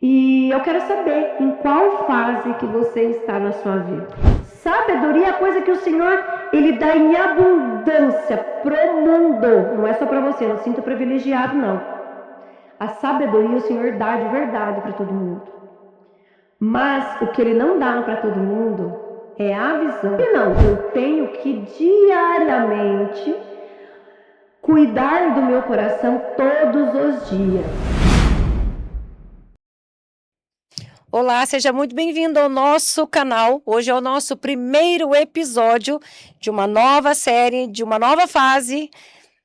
E eu quero saber em qual fase que você está na sua vida. Sabedoria é a coisa que o Senhor, Ele dá em abundância pro mundo. Não é só para você, não sinta privilegiado, não. A sabedoria o Senhor dá de verdade para todo mundo. Mas o que Ele não dá para todo mundo é a visão. E não, eu tenho que diariamente cuidar do meu coração todos os dias. Olá, seja muito bem-vindo ao nosso canal. Hoje é o nosso primeiro episódio de uma nova série, de uma nova fase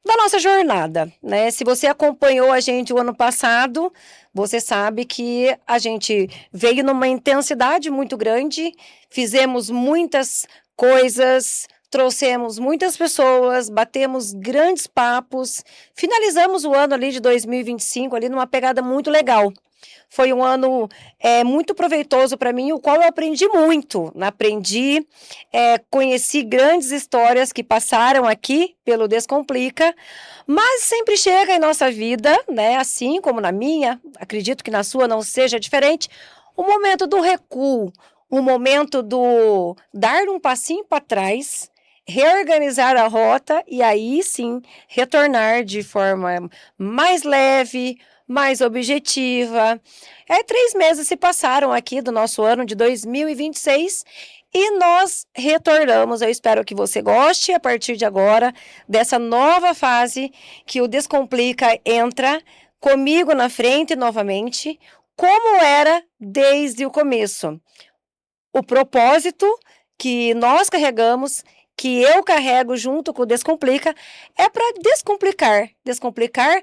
da nossa jornada, né? Se você acompanhou a gente o ano passado, você sabe que a gente veio numa intensidade muito grande, fizemos muitas coisas, trouxemos muitas pessoas, batemos grandes papos, finalizamos o ano ali de 2025 ali numa pegada muito legal. Foi um ano muito proveitoso para mim, o qual eu aprendi muito. Aprendi, conheci grandes histórias que passaram aqui pelo Descomplica, mas sempre chega em nossa vida, né, assim como na minha, acredito que na sua não seja diferente, o momento do recuo, o momento do dar um passinho para trás, reorganizar a rota e aí sim retornar de forma mais leve, mais objetiva. 3 meses se passaram aqui do nosso ano de 2026 e nós retornamos. Eu espero que você goste a partir de agora dessa nova fase que o Descomplica entra comigo na frente novamente, como era desde o começo. O propósito que nós carregamos, que eu carrego junto com o Descomplica, é para descomplicar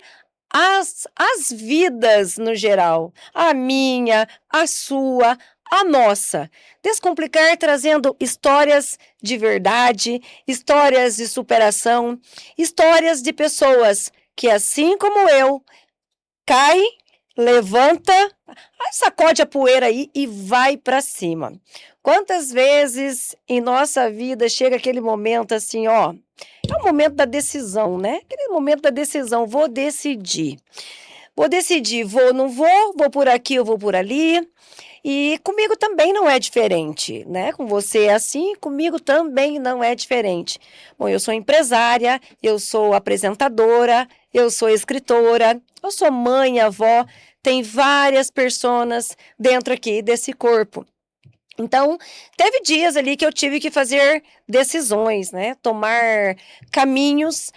as vidas no geral, a minha, a sua, a nossa. Descomplicar trazendo histórias de verdade, histórias de superação, histórias de pessoas que, assim como eu, cai, levanta, sacode a poeira aí e vai para cima. Quantas vezes em nossa vida chega aquele momento assim, ó, é o momento da decisão, né? Aquele momento da decisão, vou decidir. Vou decidir, vou, não vou, vou por aqui, eu vou por ali. E comigo também não é diferente, né? Com você é assim, comigo também não é diferente. Bom, eu sou empresária, eu sou apresentadora, eu sou escritora, eu sou mãe, avó, tem várias pessoas dentro aqui desse corpo. Então, teve dias ali que eu tive que fazer decisões, né? Tomar caminhos,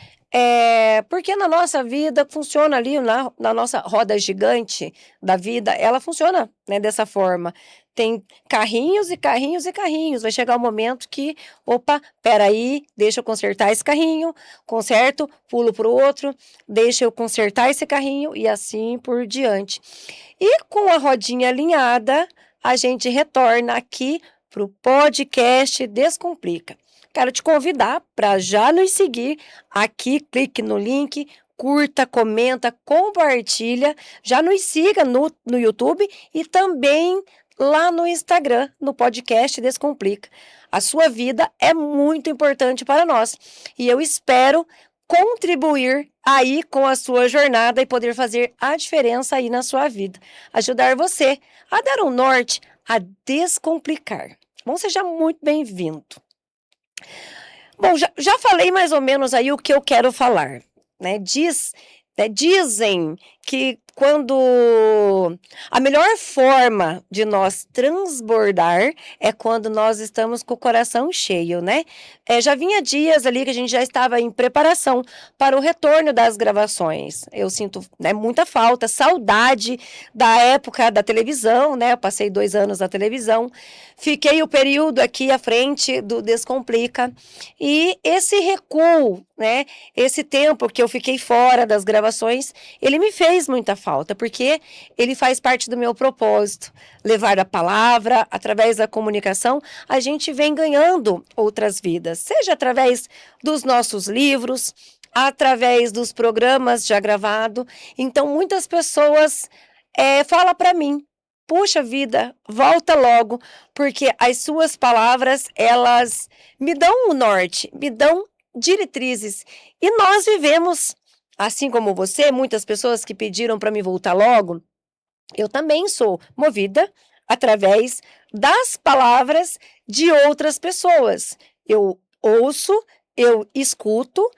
porque na nossa vida funciona ali, na nossa roda gigante da vida, ela funciona, né, dessa forma. Tem carrinhos e carrinhos e carrinhos. Vai chegar um momento que, opa, peraí, deixa eu consertar esse carrinho, conserto, pulo para o outro, deixa eu consertar esse carrinho e assim por diante. E com a rodinha alinhada, a gente retorna aqui para o podcast Descomplica. Quero te convidar para já nos seguir aqui, clique no link, curta, comenta, compartilha, já nos siga no YouTube e também lá no Instagram, no podcast Descomplica. A sua vida é muito importante para nós e eu espero contribuir aí com a sua jornada e poder fazer a diferença aí na sua vida. Ajudar você a dar um norte, a descomplicar. Bom, seja muito bem-vindo. Bom, já falei mais ou menos aí o que eu quero falar, né? Dizem que quando a melhor forma de nós transbordar é quando nós estamos com o coração cheio, né? Já vinha dias ali que a gente já estava em preparação para o retorno das gravações. Eu sinto, né, muita falta, saudade da época da televisão, né? Eu passei 2 anos na televisão, fiquei o período aqui à frente do Descomplica e esse recuo, né? Esse tempo que eu fiquei fora das gravações, ele me fez muita falta, porque ele faz parte do meu propósito. Levar a palavra, através da comunicação, a gente vem ganhando outras vidas, seja através dos nossos livros, através dos programas já gravados. Então, muitas pessoas falam para mim, puxa vida, volta logo, porque as suas palavras, elas me dão um norte, me dão diretrizes. E nós vivemos, assim como você, muitas pessoas que pediram para me voltar logo, Eu também sou movida através das palavras de outras pessoas. Eu ouço, eu escuto,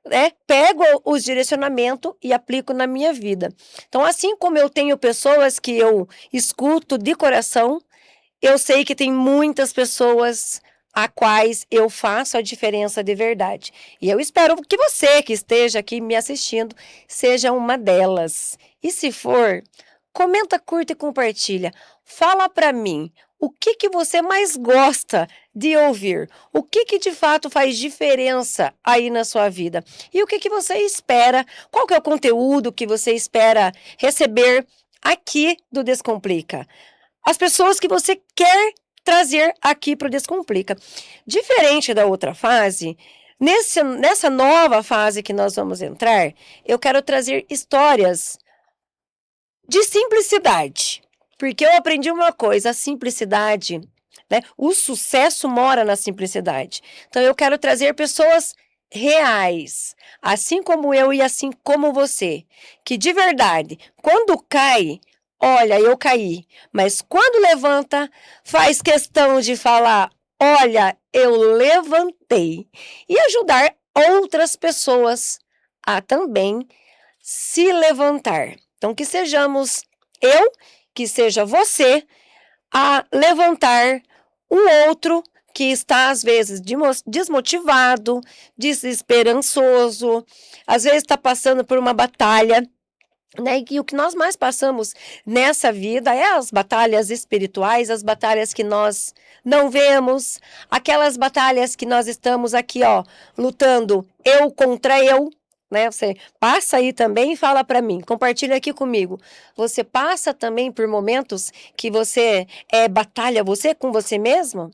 né, pego os direcionamentos e aplico na minha vida. Então, assim como eu tenho pessoas que eu escuto de coração, eu sei que tem muitas pessoas a quais eu faço a diferença de verdade. E eu espero que você que esteja aqui me assistindo seja uma delas. E se for, comenta, curta e compartilha. Fala para mim, o que que você mais gosta de ouvir? O que que de fato faz diferença aí na sua vida? E o que que você espera? Qual que é o conteúdo que você espera receber aqui do Descomplica? As pessoas que você quer trazer aqui para o Descomplica. Diferente da outra fase, nessa nova fase que nós vamos entrar, eu quero trazer histórias de simplicidade. Porque eu aprendi uma coisa, a simplicidade, né? O sucesso mora na simplicidade. Então eu quero trazer pessoas reais, assim como eu e assim como você, que de verdade, quando cai, olha, eu caí, mas quando levanta, faz questão de falar, olha, eu levantei, e ajudar outras pessoas a também se levantar. Então, que sejamos eu, que seja você, a levantar um outro que está, às vezes, desmotivado, desesperançoso, às vezes está passando por uma batalha, né? E o que nós mais passamos nessa vida é as batalhas espirituais, as batalhas que nós não vemos, aquelas batalhas que nós estamos aqui, ó, lutando eu contra eu, né? Você passa aí também e fala para mim, compartilha aqui comigo. Você passa também por momentos que você batalha você com você mesmo?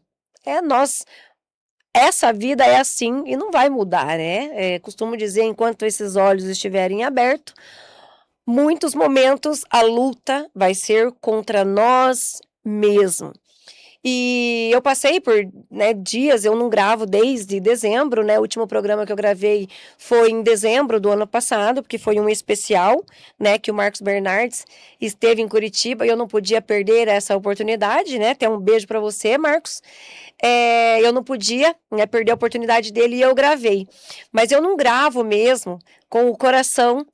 Nós essa vida é assim e não vai mudar, né? Costumo dizer, enquanto esses olhos estiverem abertos, muitos momentos a luta vai ser contra nós mesmos. E eu passei por, né, dias, eu não gravo desde dezembro, né? O último programa que eu gravei foi em dezembro do ano passado, porque foi um especial, né? Que o Marcos Bernardes esteve em Curitiba e eu não podia perder essa oportunidade, né? Até um beijo para você, Marcos. Eu não podia, né, perder a oportunidade dele e eu gravei. Mas eu não gravo mesmo com o coração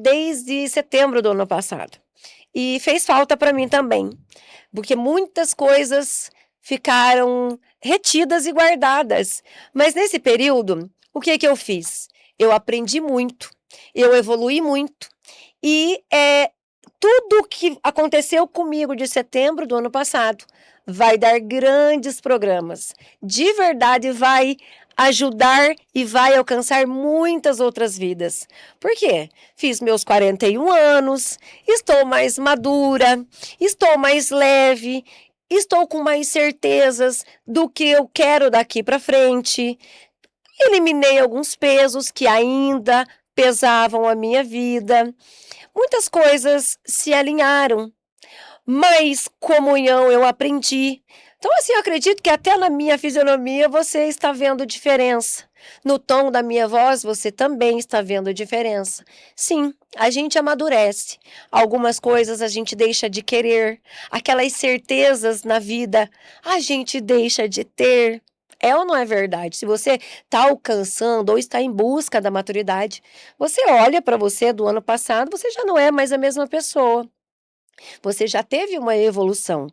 desde setembro do ano passado. E fez falta para mim também, porque muitas coisas ficaram retidas e guardadas. Mas nesse período, o que que eu fiz? Eu aprendi muito, eu evolui muito e tudo que aconteceu comigo de setembro do ano passado vai dar grandes programas. De verdade, vai ajudar e vai alcançar muitas outras vidas. Por quê? Fiz meus 41 anos, estou mais madura, estou mais leve, estou com mais certezas do que eu quero daqui para frente. Eliminei alguns pesos que ainda pesavam a minha vida. Muitas coisas se alinharam, mais comunhão eu aprendi. Então, assim, eu acredito que até na minha fisionomia você está vendo diferença. No tom da minha voz, você também está vendo diferença. Sim, a gente amadurece. Algumas coisas a gente deixa de querer. Aquelas certezas na vida a gente deixa de ter. É ou não é verdade? Se você está alcançando ou está em busca da maturidade, você olha para você do ano passado, você já não é mais a mesma pessoa. Você já teve uma evolução.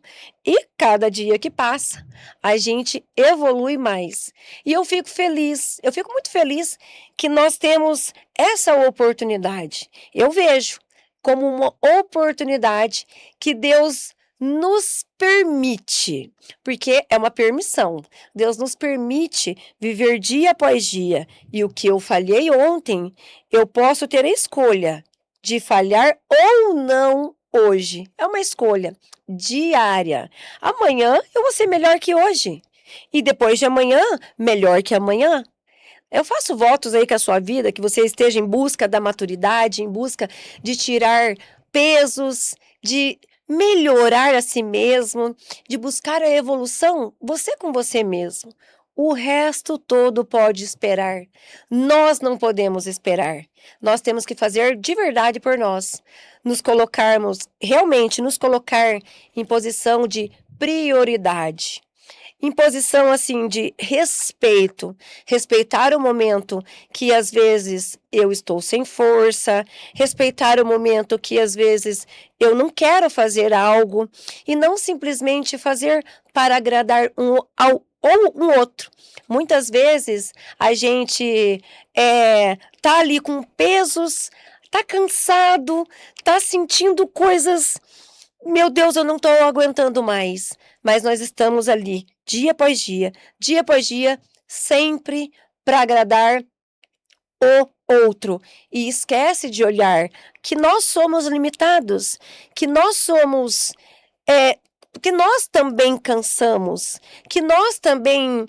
E cada dia que passa, a gente evolui mais. E eu fico feliz, eu fico muito feliz que nós temos essa oportunidade. Eu vejo como uma oportunidade que Deus nos permite, porque é uma permissão. Deus nos permite viver dia após dia. E o que eu falhei ontem, eu posso ter a escolha de falhar ou não hoje. É uma escolha diária. Amanhã eu vou ser melhor que hoje. E depois de amanhã, melhor que amanhã. Eu faço votos aí com a sua vida, que você esteja em busca da maturidade, em busca de tirar pesos, de melhorar a si mesmo, de buscar a evolução, você com você mesmo. O resto todo pode esperar. Nós não podemos esperar. Nós temos que fazer de verdade por nós. Realmente nos colocar em posição de prioridade. Em posição assim de respeito, respeitar o momento que às vezes eu estou sem força, respeitar o momento que às vezes eu não quero fazer algo e não simplesmente fazer para agradar ou um outro. Muitas vezes a gente tá ali com pesos, tá cansado, tá sentindo coisas. Meu Deus, eu não estou aguentando mais. Mas nós estamos ali, dia após dia, sempre para agradar o outro. E esquece de olhar que nós somos limitados, que nós somos. É, que nós também cansamos, que nós também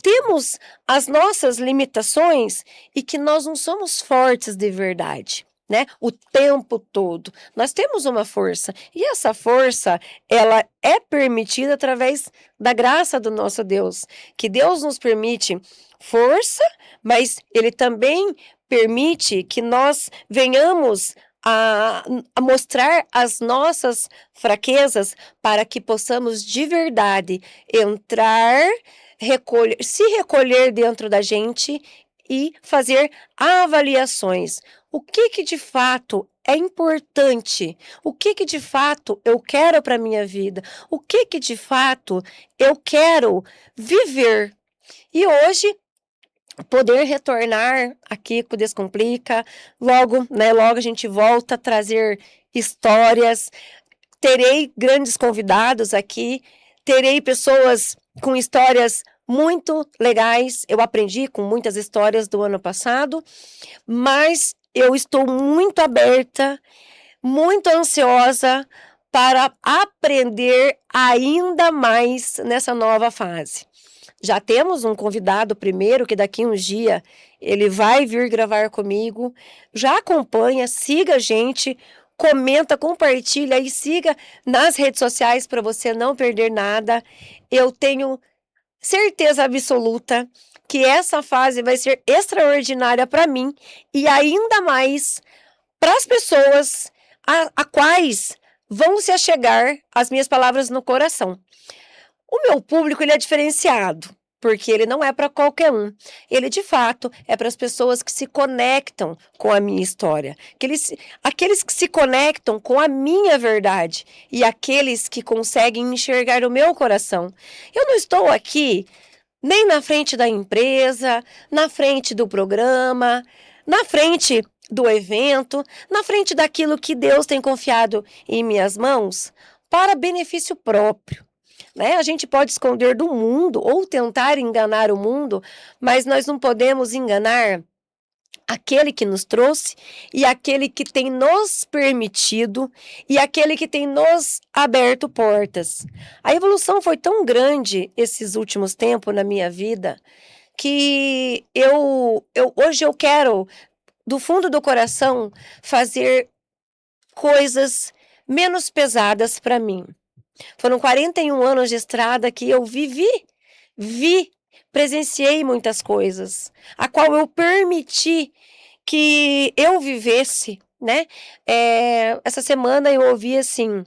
temos as nossas limitações e que nós não somos fortes de verdade. Né? O tempo todo. Nós temos uma força e essa força, ela é permitida através da graça do nosso Deus, que Deus nos permite força, mas Ele também permite que nós venhamos a mostrar as nossas fraquezas para que possamos de verdade entrar, se recolher dentro da gente e fazer avaliações. O que de fato é importante? O que de fato eu quero para a minha vida? O que de fato eu quero viver? E hoje, poder retornar aqui com o Descomplica, logo a gente volta a trazer histórias, terei grandes convidados aqui, terei pessoas com histórias muito legais, eu aprendi com muitas histórias do ano passado, mas eu estou muito aberta, muito ansiosa para aprender ainda mais nessa nova fase. Já temos um convidado primeiro, que daqui uns dias ele vai vir gravar comigo. Já acompanha, siga a gente, comenta, compartilha e siga nas redes sociais para você não perder nada. Eu tenho certeza absoluta que essa fase vai ser extraordinária para mim e ainda mais para as pessoas a quais vão se achegar as minhas palavras no coração. O meu público, ele é diferenciado, porque ele não é para qualquer um. Ele, de fato, é para as pessoas que se conectam com a minha história. Aqueles que se conectam com a minha verdade e aqueles que conseguem enxergar o meu coração. Eu não estou aqui nem na frente da empresa, na frente do programa, na frente do evento, na frente daquilo que Deus tem confiado em minhas mãos para benefício próprio. Né? A gente pode esconder do mundo ou tentar enganar o mundo, mas nós não podemos enganar aquele que nos trouxe e aquele que tem nos permitido e aquele que tem nos aberto portas. A evolução foi tão grande esses últimos tempos na minha vida que hoje eu quero, do fundo do coração, fazer coisas menos pesadas para mim. Foram 41 anos de estrada que eu presenciei muitas coisas, a qual eu permiti que eu vivesse, né? Essa semana eu ouvi assim,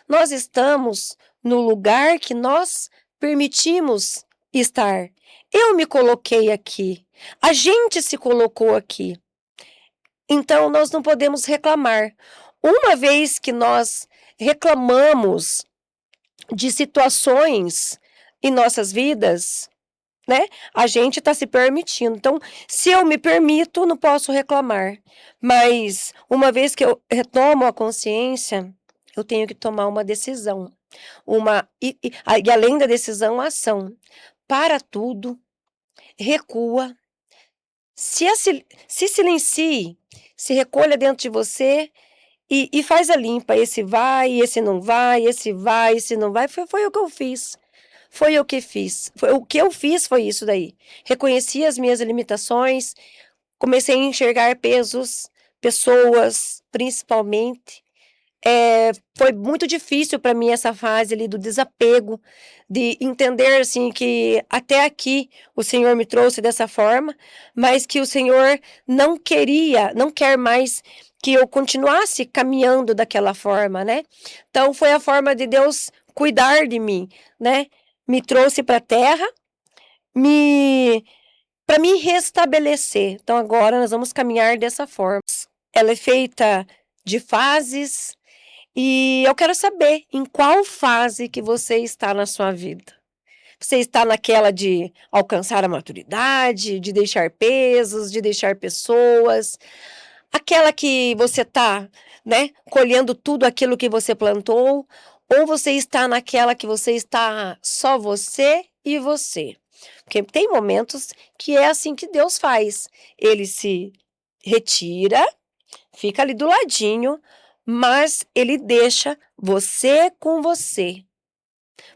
nós estamos no lugar que nós permitimos estar. Eu me coloquei aqui, a gente se colocou aqui. Então, nós não podemos reclamar. Uma vez que nós reclamamos de situações em nossas vidas, né? A gente está se permitindo. Então, se eu me permito, não posso reclamar. Mas, uma vez que eu retomo a consciência, eu tenho que tomar uma decisão. E além da decisão, a ação. Para tudo, recua, se silencie, se recolha dentro de você e faz a limpa. Esse vai, esse não vai, esse vai, esse não vai. Foi o que eu fiz. Foi o que fiz. O que eu fiz foi isso daí. Reconheci as minhas limitações, comecei a enxergar pesos, pessoas, principalmente. Foi muito difícil para mim essa fase ali do desapego, de entender, assim, que até aqui o Senhor me trouxe dessa forma, mas que o Senhor não quer mais que eu continuasse caminhando daquela forma, né. Então foi a forma de Deus cuidar de mim, né, me trouxe para a terra, me para me restabelecer. Então agora nós vamos caminhar dessa forma. Ela é feita de fases, e eu quero saber em qual fase que você está na sua vida. Você está naquela de alcançar a maturidade, de deixar pesos, de deixar pessoas, aquela que você está, né, colhendo tudo aquilo que você plantou, ou você está naquela que você está só você e você? Porque tem momentos que é assim que Deus faz. Ele se retira, fica ali do ladinho, mas ele deixa você com você,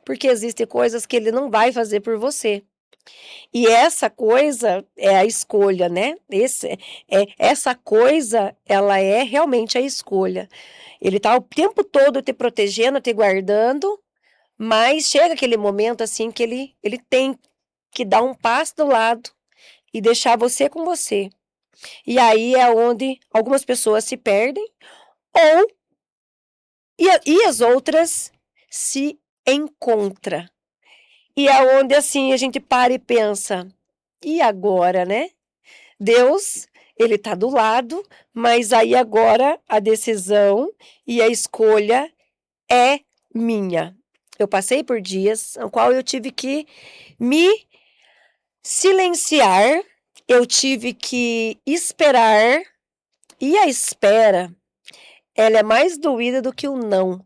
porque existem coisas que ele não vai fazer por você. E essa coisa é a escolha, né? Essa coisa, ela é realmente a escolha. Ele tá o tempo todo te protegendo, te guardando, mas chega aquele momento assim que ele tem que dar um passo do lado e deixar você com você. E aí é onde algumas pessoas se perdem, ou e as outras se encontra. E é onde, assim, a gente para e pensa: "E agora, né?". Deus, ele tá do lado, mas aí agora a decisão e a escolha é minha. Eu passei por dias no qual eu tive que me silenciar, eu tive que esperar, e a espera, ela é mais doída do que o não.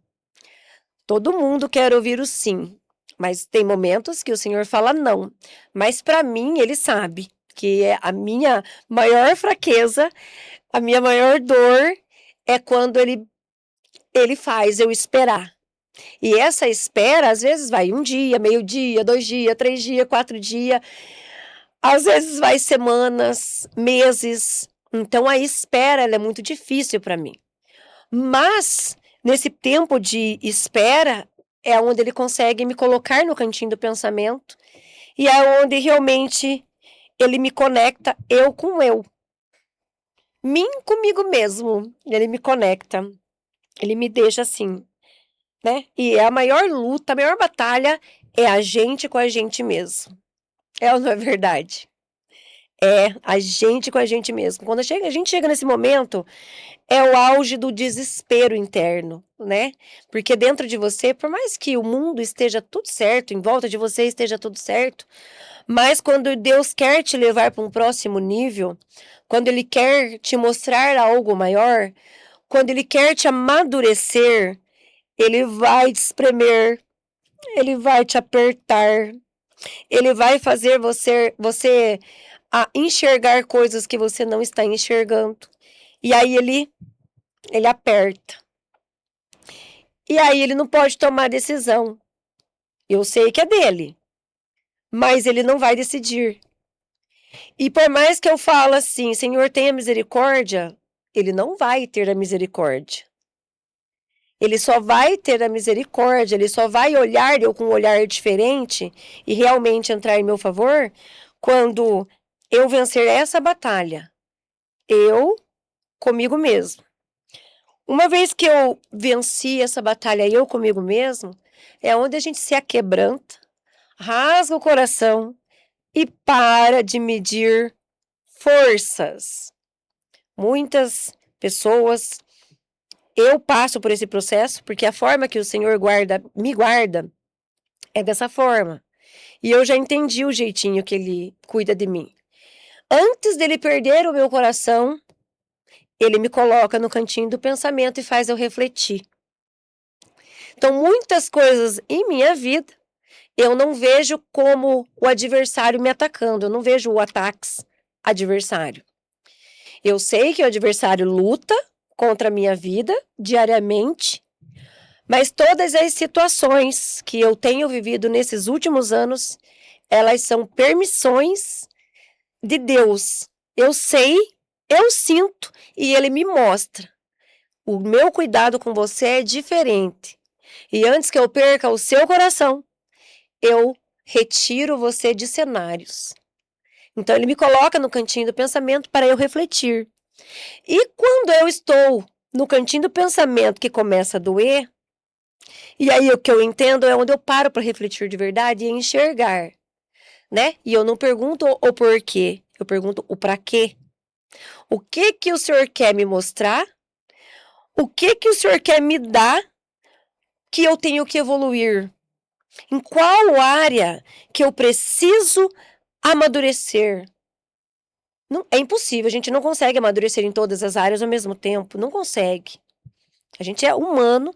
Todo mundo quer ouvir o sim, mas tem momentos que o Senhor fala não. Mas para mim, ele sabe que é a minha maior fraqueza, a minha maior dor é quando ele faz eu esperar. E essa espera, às vezes, vai um dia, meio dia, 2 dia, 3 dia, 4 dia, às vezes vai semanas, meses. Então a espera, ela é muito difícil para mim. Mas, nesse tempo de espera, é onde ele consegue me colocar no cantinho do pensamento, e é onde realmente ele me conecta eu com eu. Mim comigo mesmo, ele me conecta, ele me deixa assim, né. E é a maior luta, a maior batalha é a gente com a gente mesmo. É ou não é verdade? É, a gente com a gente mesmo. Quando a gente chega nesse momento, é o auge do desespero interno, né, porque dentro de você, por mais que o mundo esteja tudo certo, em volta de você esteja tudo certo, mas quando Deus quer te levar para um próximo nível, quando Ele quer te mostrar algo maior, quando Ele quer te amadurecer, Ele vai te espremer, Ele vai te apertar, Ele vai fazer você a enxergar coisas que você não está enxergando. E aí ele aperta. E aí ele não pode tomar decisão. Eu sei que é dele, mas ele não vai decidir. E por mais que eu falo assim: "Senhor, tenha misericórdia", ele não vai ter a misericórdia. Ele só vai ter a misericórdia, ele só vai olhar eu com um olhar diferente e realmente entrar em meu favor, quando eu vencer essa batalha, eu comigo mesmo. Uma vez que eu venci essa batalha eu comigo mesmo, é onde a gente se aquebranta, rasga o coração e para de medir forças. Muitas pessoas, eu passo por esse processo, porque a forma que o Senhor me guarda é dessa forma. E eu já entendi o jeitinho que ele cuida de mim. Antes dele perder o meu coração, ele me coloca no cantinho do pensamento e faz eu refletir. Então, muitas coisas em minha vida, eu não vejo como o adversário me atacando, eu não vejo o ataques adversário. Eu sei que o adversário luta contra a minha vida diariamente, mas todas as situações que eu tenho vivido nesses últimos anos, elas são permissões de Deus. Eu sei, eu sinto e ele me mostra o meu cuidado com você é diferente. E antes que eu perca o seu coração, eu retiro você de cenários. Então ele me coloca no cantinho do pensamento para eu refletir. E quando eu estou no cantinho do pensamento que começa a doer, e aí o que eu entendo é onde eu paro para refletir de verdade e enxergar, né? E eu não pergunto o porquê, eu pergunto o para quê. O que que o Senhor quer me mostrar? O que que o Senhor quer me dar que eu tenho que evoluir? Em qual área que eu preciso amadurecer? Não, é impossível, a gente não consegue amadurecer em todas as áreas ao mesmo tempo, não consegue. A gente é humano,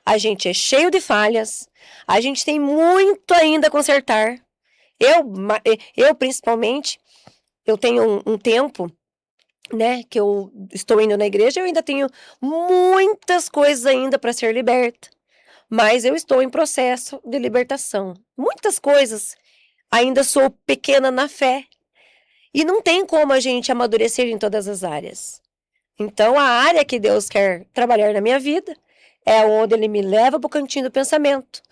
a gente é cheio de falhas, a gente tem muito ainda a consertar. Eu principalmente, eu tenho um tempo, né, que eu estou indo na igreja, eu ainda tenho muitas coisas ainda para ser liberta, mas eu estou em processo de libertação. Muitas coisas, ainda sou pequena na fé, e não tem como a gente amadurecer em todas as áreas. Então, a área que Deus quer trabalhar na minha vida é onde Ele me leva para o cantinho do pensamento.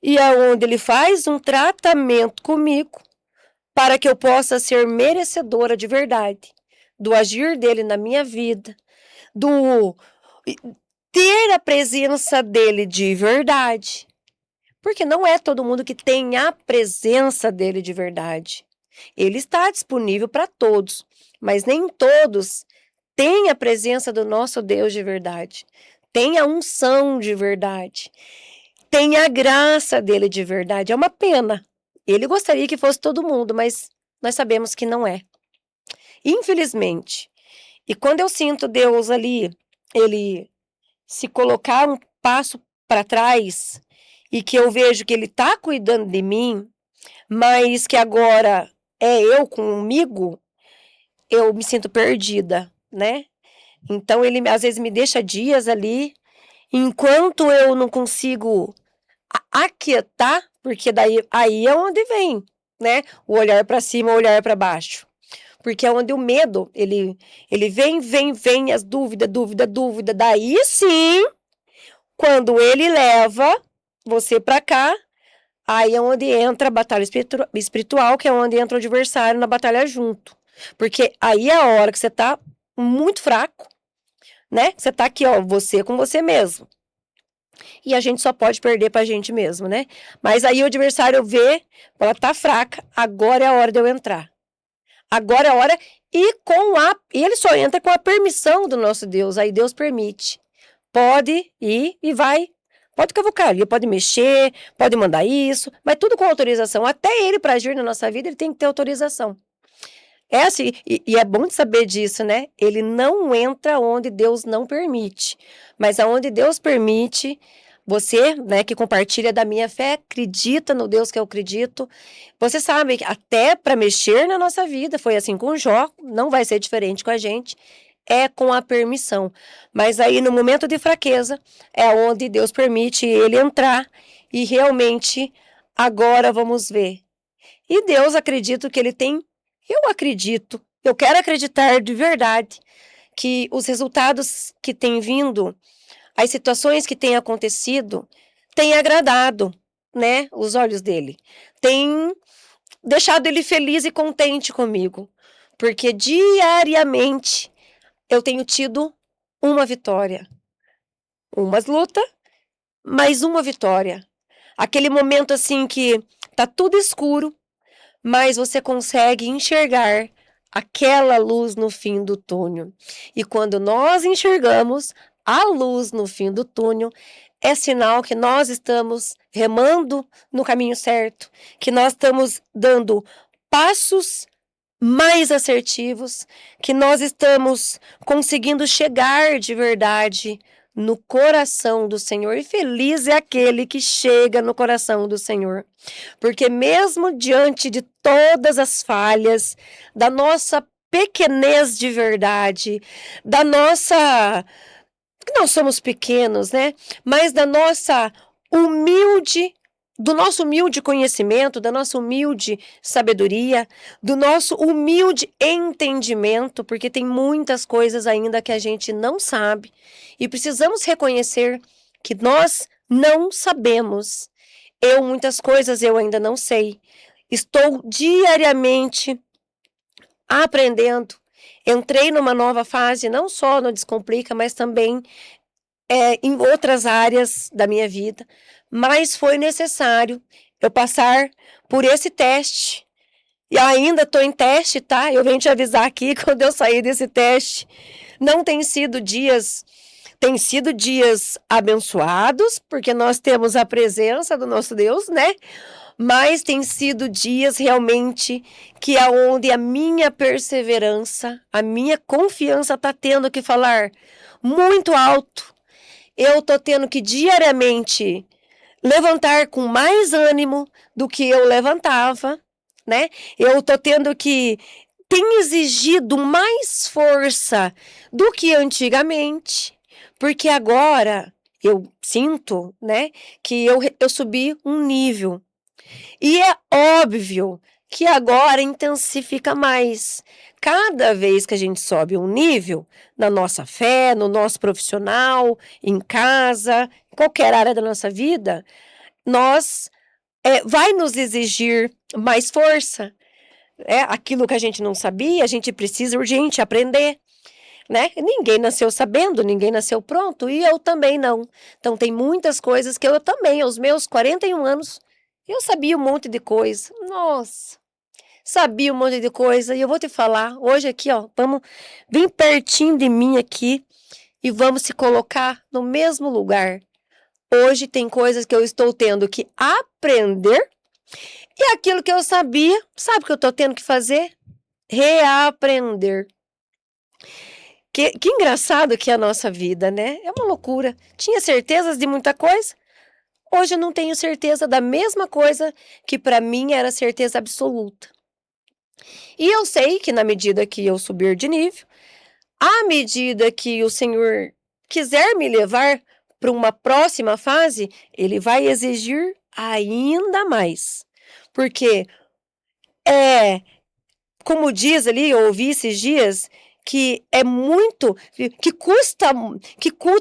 E é onde Ele faz um tratamento comigo para que eu possa ser merecedora de verdade do agir dEle na minha vida, do ter a presença dEle de verdade. Porque não é todo mundo que tem a presença dEle de verdade. Ele está disponível para todos, mas nem todos têm a presença do nosso Deus de verdade. Tem a unção de verdade. Tem a graça dele de verdade. É uma pena. Ele gostaria que fosse todo mundo, mas nós sabemos que não é. Infelizmente. E quando eu sinto Deus ali, ele se colocar um passo para trás e que eu vejo que ele está cuidando de mim, mas que agora é eu comigo, eu me sinto perdida, né? Então ele às vezes me deixa dias ali, enquanto eu não consigo aquietar, porque daí aí é onde vem, né? O olhar para cima, o olhar para baixo. Porque é onde o medo, ele vem, as dúvida. Daí sim, quando ele leva você para cá, aí é onde entra a batalha espiritual, que é onde entra o adversário na batalha junto. Porque aí é a hora que você tá muito fraco, né? Você tá aqui, ó, você com você mesmo. E a gente só pode perder pra gente mesmo, né? Mas aí o adversário vê, ela tá fraca, agora é a hora de eu entrar. Agora é a hora, e ele só entra com a permissão do nosso Deus, aí Deus permite. Pode ir e vai. Pode cavucar, ele pode mexer, pode mandar isso, mas tudo com autorização. Até ele, para agir na nossa vida, ele tem que ter autorização. É assim, e é bom de saber disso, né? Ele não entra onde Deus não permite. Mas aonde Deus permite, você, né, que compartilha da minha fé, acredita no Deus que eu acredito. Você sabe que até para mexer na nossa vida, foi assim com Jó, não vai ser diferente com a gente. É com a permissão. Mas aí, no momento de fraqueza, é onde Deus permite ele entrar. E realmente, agora vamos ver. E Deus, acredito que ele tem. Eu acredito, eu quero acreditar de verdade que os resultados que têm vindo, as situações que têm acontecido, têm agradado, né, os olhos dele. Tem deixado ele feliz e contente comigo. Porque diariamente eu tenho tido uma vitória. Umas lutas, mas uma vitória. Aquele momento assim que tá tudo escuro, mas você consegue enxergar aquela luz no fim do túnel. E quando nós enxergamos a luz no fim do túnel, é sinal que nós estamos remando no caminho certo, que nós estamos dando passos mais assertivos, que nós estamos conseguindo chegar de verdade no coração do Senhor. E feliz é aquele que chega no coração do Senhor. Porque mesmo diante de todas as falhas, da nossa pequenez de verdade, da nossa... que nós somos pequenos, né? Mas da nossa humilde do nosso humilde conhecimento, da nossa humilde sabedoria, do nosso humilde entendimento, porque tem muitas coisas ainda que a gente não sabe e precisamos reconhecer que nós não sabemos. Muitas coisas eu ainda não sei. Estou diariamente aprendendo. Entrei numa nova fase, não só no Descomplica, mas também em outras áreas da minha vida. Mas foi necessário eu passar por esse teste. E ainda estou em teste, tá? Eu venho te avisar aqui, quando eu sair desse teste, não tem sido dias... Tem sido dias abençoados, porque nós temos a presença do nosso Deus, né? Mas tem sido dias realmente que é onde a minha perseverança, a minha confiança está tendo que falar muito alto. Eu estou tendo que diariamente levantar com mais ânimo do que eu levantava, né? Eu estou tendo que... Tem exigido mais força do que antigamente, porque agora eu sinto, né, que eu subi um nível. E é óbvio que agora intensifica mais. Cada vez que a gente sobe um nível na nossa fé, no nosso profissional, em casa, em qualquer área da nossa vida, nós vai nos exigir mais força. Aquilo que a gente não sabia, a gente precisa urgente aprender. Né? Ninguém nasceu sabendo, ninguém nasceu pronto, e eu também não. Então tem muitas coisas que eu também, aos meus 41 anos, eu sabia um monte de coisa. Nossa, sabia um monte de coisa. E eu vou te falar, hoje aqui, ó, vamos bem pertinho de mim aqui e vamos se colocar no mesmo lugar. Hoje tem coisas que eu estou tendo que aprender e aquilo que eu sabia, sabe o que eu estou tendo que fazer? Reaprender. Que engraçado que é a nossa vida, né? É uma loucura. Tinha certezas de muita coisa. Hoje eu não tenho certeza da mesma coisa que para mim era certeza absoluta. E eu sei que na medida que eu subir de nível, à medida que o Senhor quiser me levar para uma próxima fase, Ele vai exigir ainda mais. Porque como diz ali, eu ouvi esses dias, que é muito, que custa,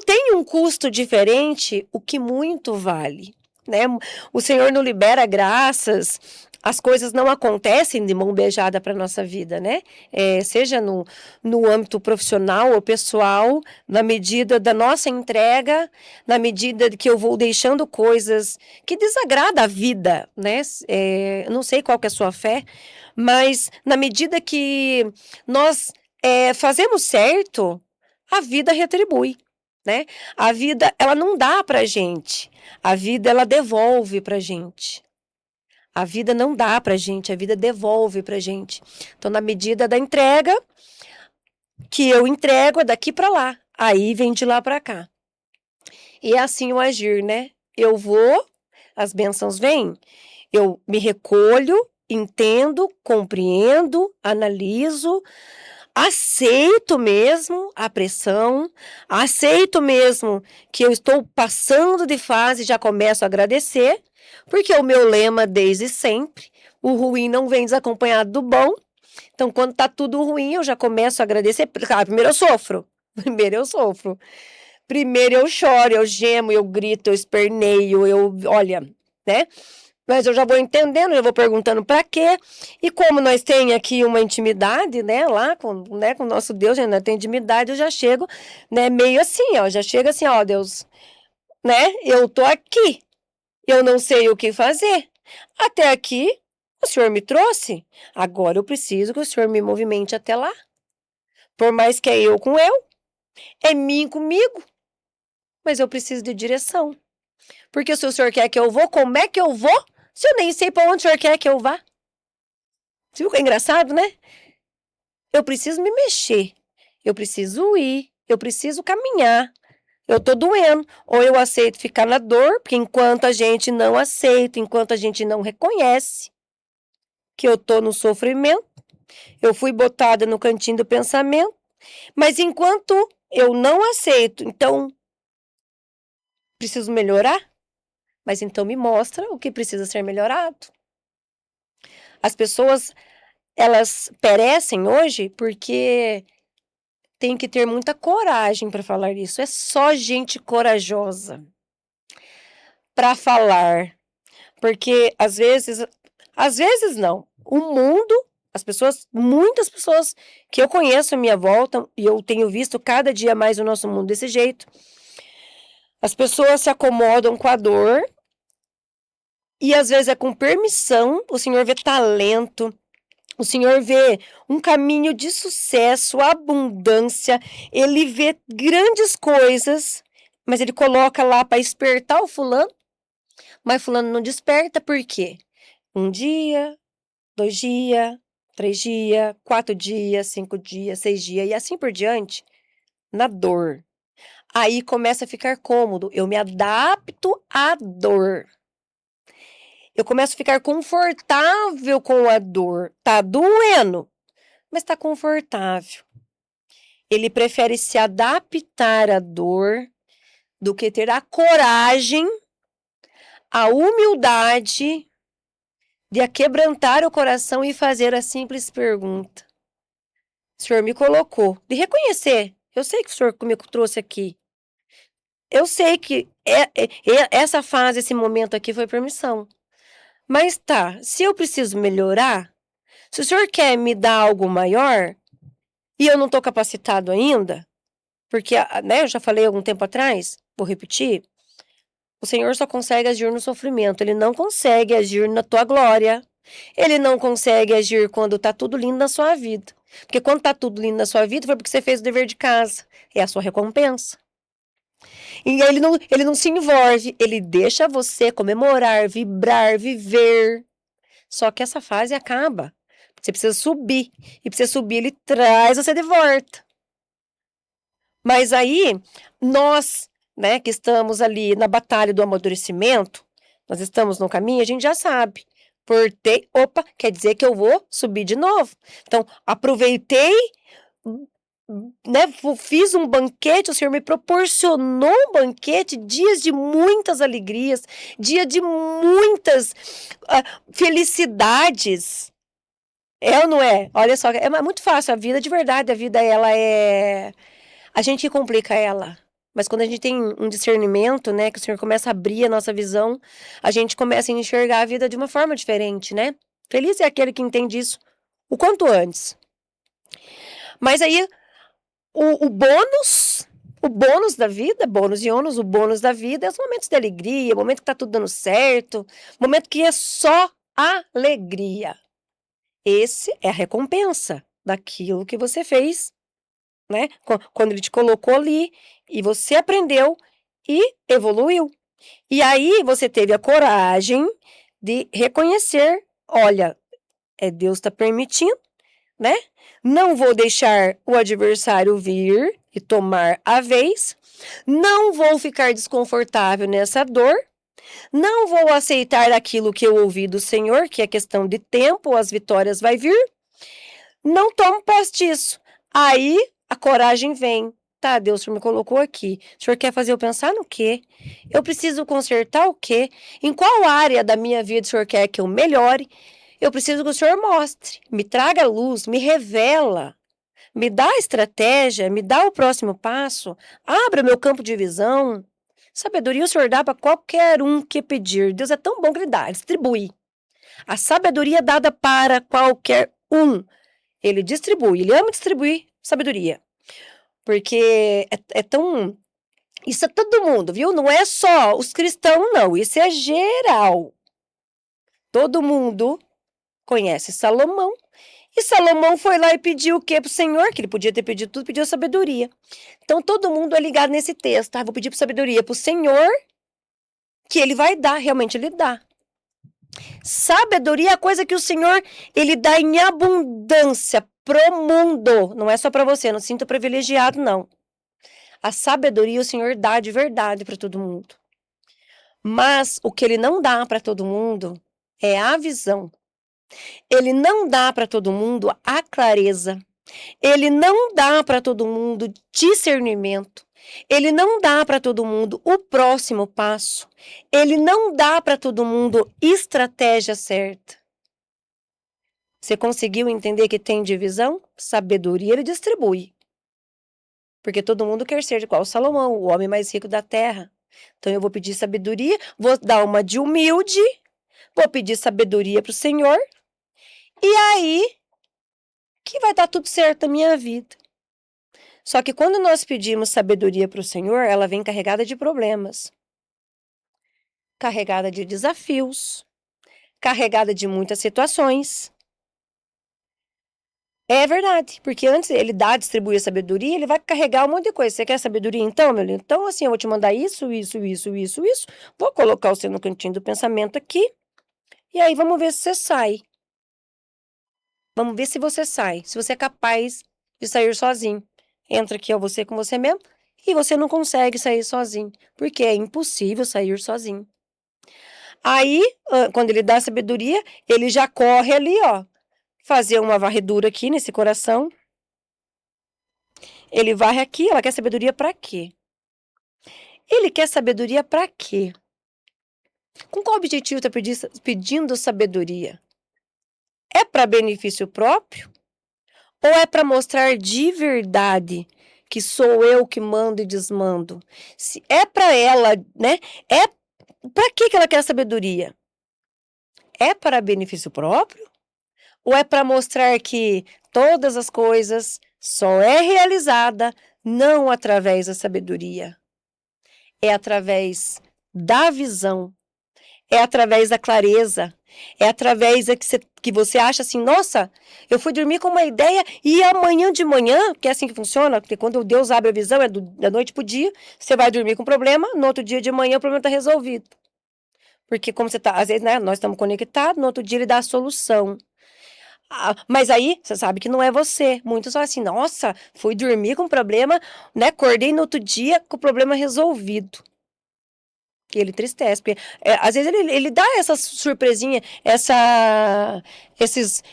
tem um custo diferente, o que muito vale, né? O Senhor não libera graças, as coisas não acontecem de mão beijada para nossa vida, né? Seja no âmbito profissional ou pessoal, na medida da nossa entrega, na medida que eu vou deixando coisas que desagradam a vida, né? Não sei qual que é a sua fé, mas na medida que nós fazemos certo, a vida retribui, né? A vida, ela não dá pra gente. A vida, ela devolve pra gente. A vida não dá pra gente, a vida devolve pra gente. Então, na medida da entrega, que eu entrego, é daqui pra lá. Aí vem de lá pra cá. E é assim o agir, né? Eu vou, as bênçãos vêm, eu me recolho, entendo, compreendo, analiso, aceito mesmo a pressão, aceito mesmo que eu estou passando de fase e já começo a agradecer, porque o meu lema desde sempre, o ruim não vem desacompanhado do bom. Então, quando tá tudo ruim, eu já começo a agradecer. Primeiro eu sofro. Primeiro eu choro, eu gemo, eu grito, eu esperneio, olha, né? Mas eu já vou entendendo, eu vou perguntando para quê. E como nós temos aqui uma intimidade, né, lá com o nosso Deus, a gente tem intimidade, eu já chego, né, meio assim, ó, já chega assim, ó, Deus, né, eu tô aqui, eu não sei o que fazer. Até aqui, o Senhor me trouxe, agora eu preciso que o Senhor me movimente até lá. Por mais que é eu com eu, é mim comigo, mas eu preciso de direção. Porque se o Senhor quer que eu vou, como é que eu vou? Se eu nem sei para onde o Senhor quer que eu vá. Você viu que é engraçado, né? Eu preciso me mexer. Eu preciso ir. Eu preciso caminhar. Eu tô doendo. Ou eu aceito ficar na dor, porque enquanto a gente não aceita, enquanto a gente não reconhece que eu tô no sofrimento, eu fui botada no cantinho do pensamento, mas enquanto eu não aceito, então preciso melhorar? Mas então me mostra o que precisa ser melhorado. As pessoas, elas perecem hoje porque tem que ter muita coragem para falar isso. É só gente corajosa para falar. Porque às vezes não. O mundo, muitas pessoas que eu conheço à minha volta, e eu tenho visto cada dia mais o nosso mundo desse jeito, as pessoas se acomodam com a dor, e às vezes é com permissão. O Senhor vê talento, o Senhor vê um caminho de sucesso, abundância, Ele vê grandes coisas, mas Ele coloca lá para despertar o fulano, mas fulano não desperta. Por quê? 1 dia, 2 dias, 3 dias, 4 dias, 5 dias, 6 dias e assim por diante, na dor. Aí começa a ficar cômodo, eu me adapto à dor. Eu começo a ficar confortável com a dor. Tá doendo, mas tá confortável. Ele prefere se adaptar à dor do que ter a coragem, a humildade de aquebrantar o coração e fazer a simples pergunta. O Senhor me colocou, de reconhecer. Eu sei que o Senhor me trouxe aqui. Eu sei que essa fase, esse momento aqui foi permissão. Mas tá, se eu preciso melhorar, se o Senhor quer me dar algo maior e eu não estou capacitado ainda, porque, né, eu já falei algum tempo atrás, vou repetir, o Senhor só consegue agir no sofrimento, Ele não consegue agir na tua glória, Ele não consegue agir quando tá tudo lindo na sua vida. Porque quando tá tudo lindo na sua vida, foi porque você fez o dever de casa, é a sua recompensa. E ele não se envolve, ele deixa você comemorar, vibrar, viver. Só que essa fase acaba. Você precisa subir. E pra você subir, ele traz você de volta. Mas aí, nós, né, que estamos ali na batalha do amadurecimento, nós estamos no caminho, a gente já sabe. Opa, quer dizer que eu vou subir de novo. Então, aproveitei, né, fiz um banquete, o Senhor me proporcionou um banquete, dias de muitas alegrias, dia de muitas felicidades. É ou não é? Olha só, é muito fácil a vida, de verdade, a vida ela é... A gente complica ela. Mas quando a gente tem um discernimento, né, que o Senhor começa a abrir a nossa visão, a gente começa a enxergar a vida de uma forma diferente, né? Feliz é aquele que entende isso o quanto antes. Mas aí, o bônus da vida, bônus e ônus, o bônus da vida é os momentos de alegria, o momento que tá tudo dando certo, o momento que é só alegria. Esse é a recompensa daquilo que você fez, né? Quando ele te colocou ali e você aprendeu e evoluiu. E aí você teve a coragem de reconhecer, olha, Deus está permitindo, né? Não vou deixar o adversário vir e tomar a vez. Não vou ficar desconfortável nessa dor. Não vou aceitar aquilo que eu ouvi do Senhor, que é questão de tempo, as vitórias vai vir. Não tomo posse disso. Aí a coragem vem. Tá, Deus, o Senhor me colocou aqui. O Senhor quer fazer eu pensar no quê? Eu preciso consertar o quê? Em qual área da minha vida o Senhor quer que eu melhore? Eu preciso que o Senhor mostre, me traga luz, me revela, me dá a estratégia, me dá o próximo passo, abra meu campo de visão. Sabedoria o Senhor dá para qualquer um que pedir. Deus é tão bom que Ele dá, distribui. A sabedoria é dada para qualquer um. Ele distribui, Ele ama distribuir sabedoria. Porque é tão... Isso é todo mundo, viu? Não é só os cristãos, não. Isso é geral. Todo mundo conhece Salomão. E Salomão foi lá e pediu o quê pro Senhor? Que ele podia ter pedido tudo, pediu sabedoria. Então todo mundo é ligado nesse texto, tá? Vou pedir sabedoria pro Senhor, que ele vai dar, realmente ele dá. Sabedoria é a coisa que o Senhor, ele dá em abundância pro mundo. Não é só para você, não sinta privilegiado, não. A sabedoria o Senhor dá de verdade para todo mundo. Mas o que ele não dá para todo mundo é a visão. Ele não dá para todo mundo a clareza. Ele não dá para todo mundo discernimento. Ele não dá para todo mundo o próximo passo. Ele não dá para todo mundo estratégia certa. Você conseguiu entender que tem divisão? Sabedoria ele distribui. Porque todo mundo quer ser igual Salomão, o homem mais rico da terra. Então eu vou pedir sabedoria, vou dar uma de humilde, vou pedir sabedoria para o Senhor, e aí que vai dar tudo certo na minha vida. Só que quando nós pedimos sabedoria para o Senhor, ela vem carregada de problemas, carregada de desafios, carregada de muitas situações. É verdade, porque antes ele distribuir a sabedoria, ele vai carregar um monte de coisa. Você quer sabedoria então, meu lindo? Então, assim, eu vou te mandar isso. Vou colocar você no cantinho do pensamento aqui. E aí, vamos ver se você sai. Vamos ver se você sai. Se você é capaz de sair sozinho. Entra aqui, ó, você com você mesmo. E você não consegue sair sozinho. Porque é impossível sair sozinho. Aí, quando ele dá a sabedoria, ele já corre ali, ó. Fazer uma varredura aqui nesse coração. Ele varre aqui, ela quer sabedoria para quê? Ele quer sabedoria para quê? Com qual objetivo está pedindo sabedoria? É para benefício próprio? Ou é para mostrar de verdade que sou eu que mando e desmando? Se é para ela, né? É para que ela quer sabedoria? É para benefício próprio? Ou é para mostrar que todas as coisas só é realizada não através da sabedoria? É através da visão, é através da clareza, é através da que você acha assim, nossa, eu fui dormir com uma ideia e amanhã de manhã, que é assim que funciona, porque quando Deus abre a visão, é da noite pro dia, você vai dormir com problema, no outro dia de manhã o problema está resolvido. Porque como você tá, às vezes, né, nós estamos conectados, no outro dia ele dá a solução. Mas aí, você sabe que não é você. Muitos falam assim, nossa, fui dormir com problema, né, acordei no outro dia com o problema resolvido. E ele tristece, porque às vezes ele dá essa surpresinha, esses,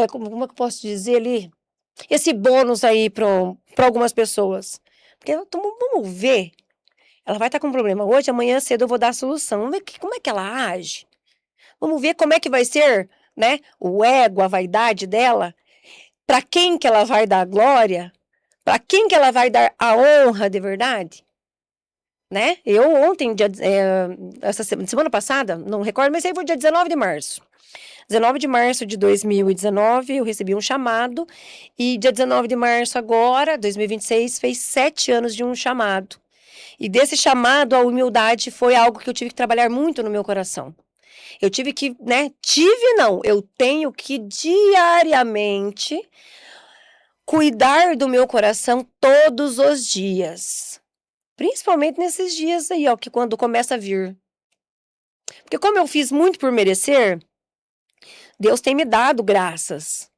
como é que eu posso dizer ali? Esse bônus aí para algumas pessoas. Porque vamos ver, ela vai estar com um problema hoje, amanhã cedo eu vou dar a solução. Vamos ver como é que ela age. Vamos ver como é que vai ser, né, o ego, a vaidade dela. Para quem que ela vai dar a glória? Para quem que ela vai dar a honra de verdade? Né? Eu ontem, essa semana passada, não recordo, mas aí foi dia 19 de março. 19 de março de 2019, eu recebi um chamado. E dia 19 de março agora, 2026, fez 7 anos de um chamado. E desse chamado, a humildade foi algo que eu tive que trabalhar muito no meu coração. Eu tive que, né? Eu tenho que diariamente cuidar do meu coração todos os dias. Principalmente nesses dias aí, ó, que quando começa a vir. Porque como eu fiz muito por merecer, Deus tem me dado graças.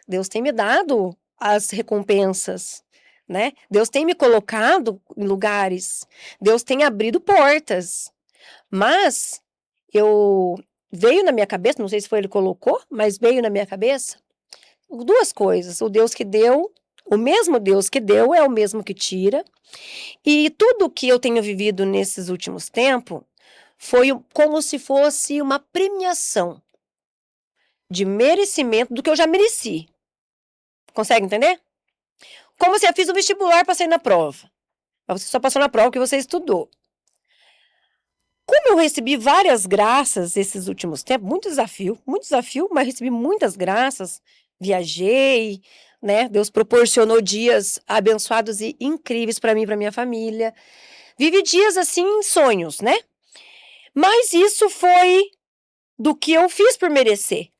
Deus tem me dado as recompensas, né? Deus tem me colocado em lugares. Deus tem abrido portas. Mas veio na minha cabeça, não sei se foi ele que colocou, mas veio na minha cabeça duas coisas. O Deus que deu, o mesmo Deus que deu é o mesmo que tira. E tudo que eu tenho vivido nesses últimos tempos foi como se fosse uma premiação de merecimento do que eu já mereci. Consegue entender? Como se eu fiz o vestibular para sair na prova. Mas você só passou na prova que você estudou. Como eu recebi várias graças esses últimos tempos, muito desafio, mas recebi muitas graças, viajei, né? Deus proporcionou dias abençoados e incríveis para mim e para minha família. Vivi dias assim, sonhos, né? Mas isso foi do que eu fiz por merecer.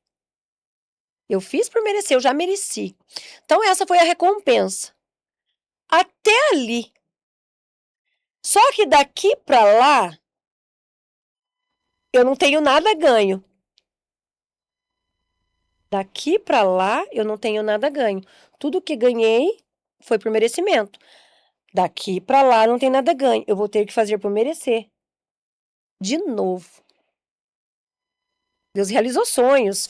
Eu fiz por merecer, eu já mereci. Então essa foi a recompensa. Até ali. Só que daqui para lá, eu não tenho nada ganho. Daqui para lá, eu não tenho nada ganho. Tudo que ganhei foi por merecimento. Daqui para lá, não tem nada ganho. Eu vou ter que fazer por merecer. De novo. Deus realizou sonhos,